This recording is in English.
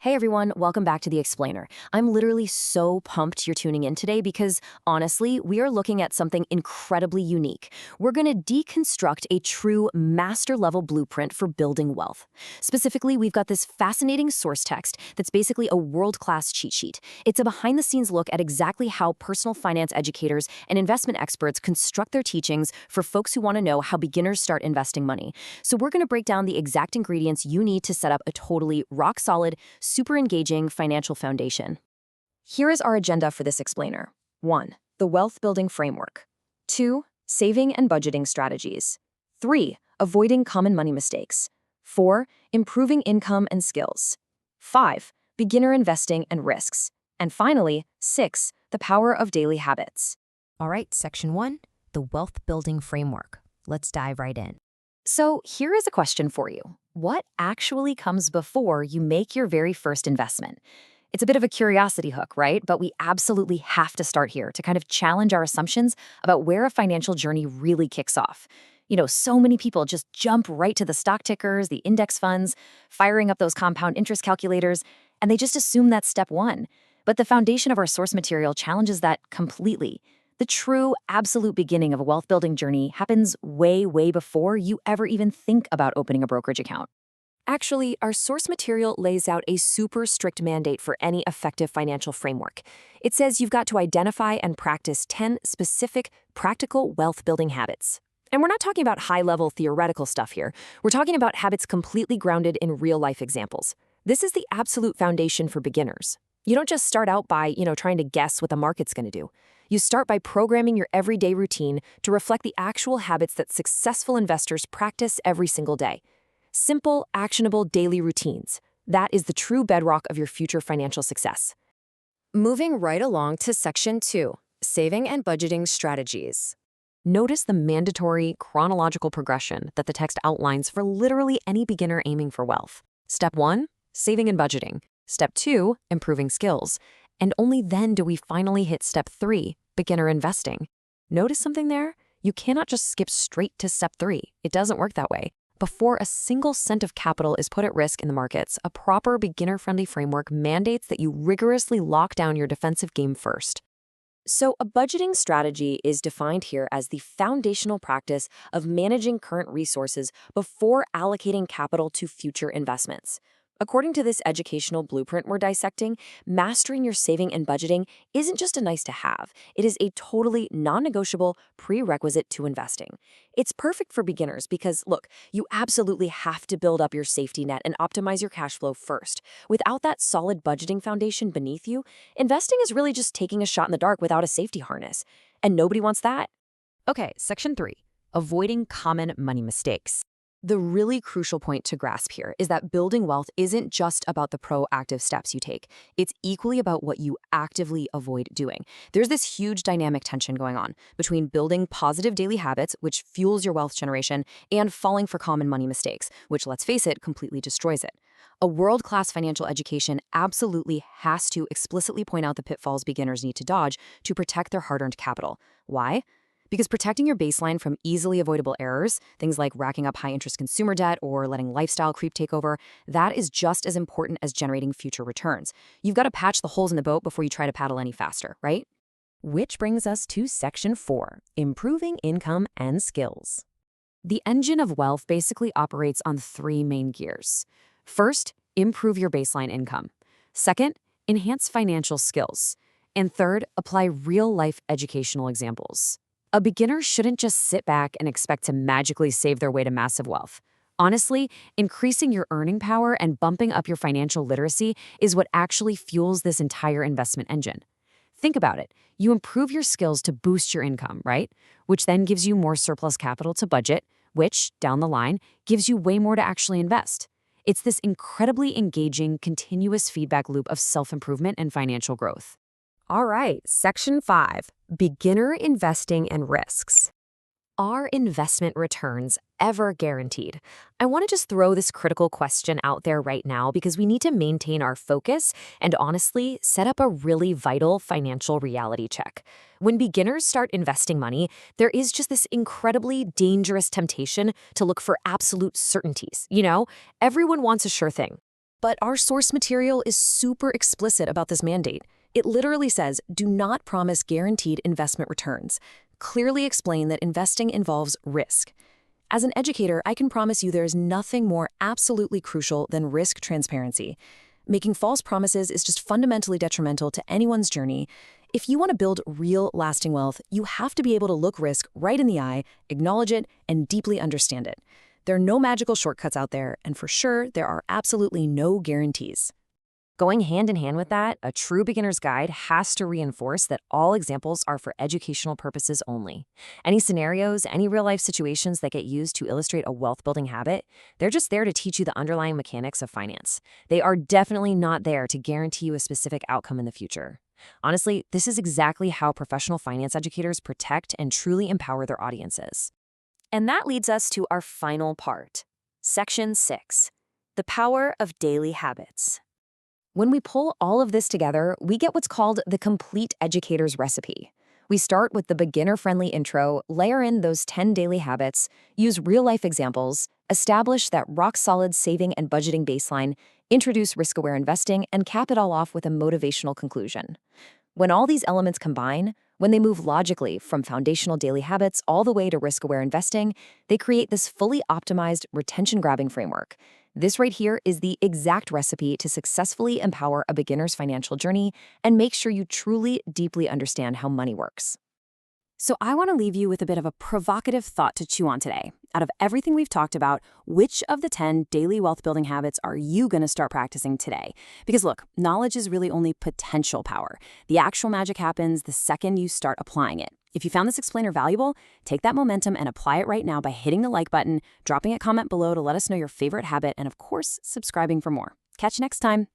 Hey everyone, welcome back to The Explainer. I'm literally so pumped you're tuning in today because, honestly, we are looking at something incredibly unique. We're going to deconstruct a true master-level blueprint for building wealth. Specifically, we've got this fascinating source text that's basically a world-class cheat sheet. It's a behind-the-scenes look at exactly how personal finance educators and investment experts construct their teachings for folks who want to know how beginners start investing money. So we're going to break down the exact ingredients you need to set up a totally rock-solid, super engaging financial foundation. Here is our agenda for this explainer. 1. The wealth building framework. 2. Saving and budgeting strategies. 3. Avoiding common money mistakes. 4. Improving income and skills. 5. Beginner investing and risks. And finally, 6. The power of daily habits. All right, section 1, the wealth building framework. Let's dive right in. So here is a question for you. What actually comes before you make your very first investment? It's a bit of a curiosity hook, right? But we absolutely have to start here to kind of challenge our assumptions about where a financial journey really kicks off. So many people just jump right to the stock tickers, the index funds, firing up those compound interest calculators, and they just assume that's step one. But the foundation of our source material challenges that completely. The true, absolute beginning of a wealth-building journey happens way, way before you ever even think about opening a brokerage account. Actually, our source material lays out a super strict mandate for any effective financial framework. It says you've got to identify and practice 10 specific, practical wealth-building habits. And we're not talking about high-level theoretical stuff here. We're talking about habits completely grounded in real-life examples. This is the absolute foundation for beginners. You don't just start out by, trying to guess what the market's going to do. You start by programming your everyday routine to reflect the actual habits that successful investors practice every single day. Simple, actionable daily routines. That is the true bedrock of your future financial success. Moving right along to section 2, saving and budgeting strategies. Notice the mandatory chronological progression that the text outlines for literally any beginner aiming for wealth. Step 1, saving and budgeting. Step 2, improving skills. And only then do we finally hit step 3, beginner investing. Notice something there? You cannot just skip straight to step 3. It doesn't work that way. Before a single cent of capital is put at risk in the markets, a proper beginner-friendly framework mandates that you rigorously lock down your defensive game first. So a budgeting strategy is defined here as the foundational practice of managing current resources before allocating capital to future investments. According to this educational blueprint we're dissecting, mastering your saving and budgeting isn't just a nice to have. It is a totally non-negotiable prerequisite to investing. It's perfect for beginners because, look, you absolutely have to build up your safety net and optimize your cash flow first. Without that solid budgeting foundation beneath you, investing is really just taking a shot in the dark without a safety harness. And nobody wants that. Okay, section 3, avoiding common money mistakes. The really crucial point to grasp here is that building wealth isn't just about the proactive steps you take. It's equally about what you actively avoid doing. There's this huge dynamic tension going on between building positive daily habits, which fuels your wealth generation, and falling for common money mistakes, which, let's face it, completely destroys it. A world-class financial education absolutely has to explicitly point out the pitfalls beginners need to dodge to protect their hard-earned capital. Why? Because protecting your baseline from easily avoidable errors, things like racking up high-interest consumer debt or letting lifestyle creep take over, that is just as important as generating future returns. You've got to patch the holes in the boat before you try to paddle any faster, right? Which brings us to section 4, improving income and skills. The engine of wealth basically operates on 3 main gears. First, improve your baseline income. Second, enhance financial skills. And third, apply real-life educational examples. A beginner shouldn't just sit back and expect to magically save their way to massive wealth. Honestly, increasing your earning power and bumping up your financial literacy is what actually fuels this entire investment engine. Think about it. You improve your skills to boost your income, right? Which then gives you more surplus capital to budget, which, down the line, gives you way more to actually invest. It's this incredibly engaging, continuous feedback loop of self-improvement and financial growth. All right, section 5, beginner investing and risks. Are investment returns ever guaranteed? I want to just throw this critical question out there right now because we need to maintain our focus and honestly set up a really vital financial reality check. When beginners start investing money, there is just this incredibly dangerous temptation to look for absolute certainties. Everyone wants a sure thing. But our source material is super explicit about this mandate. It literally says, do not promise guaranteed investment returns. Clearly explain that investing involves risk. As an educator, I can promise you there is nothing more absolutely crucial than risk transparency. Making false promises is just fundamentally detrimental to anyone's journey. If you want to build real, lasting wealth, you have to be able to look risk right in the eye, acknowledge it, and deeply understand it. There are no magical shortcuts out there, and for sure, there are absolutely no guarantees. Going hand in hand with that, a true beginner's guide has to reinforce that all examples are for educational purposes only. Any scenarios, any real-life situations that get used to illustrate a wealth-building habit, they're just there to teach you the underlying mechanics of finance. They are definitely not there to guarantee you a specific outcome in the future. Honestly, this is exactly how professional finance educators protect and truly empower their audiences. And that leads us to our final part, Section 6, the power of daily habits. When we pull all of this together, we get what's called the complete educator's recipe. We start with the beginner-friendly intro, layer in those 10 daily habits, use real-life examples, establish that rock-solid saving and budgeting baseline, introduce risk-aware investing, and cap it all off with a motivational conclusion. When all these elements combine, when they move logically from foundational daily habits all the way to risk-aware investing, they create this fully optimized, retention-grabbing framework. This right here is the exact recipe to successfully empower a beginner's financial journey and make sure you truly, deeply understand how money works. So I want to leave you with a bit of a provocative thought to chew on today. Out of everything we've talked about, which of the 10 daily wealth building habits are you going to start practicing today? Because look, knowledge is really only potential power. The actual magic happens the second you start applying it. If you found this explainer valuable, take that momentum and apply it right now by hitting the like button, dropping a comment below to let us know your favorite habit, and of course, subscribing for more. Catch you next time.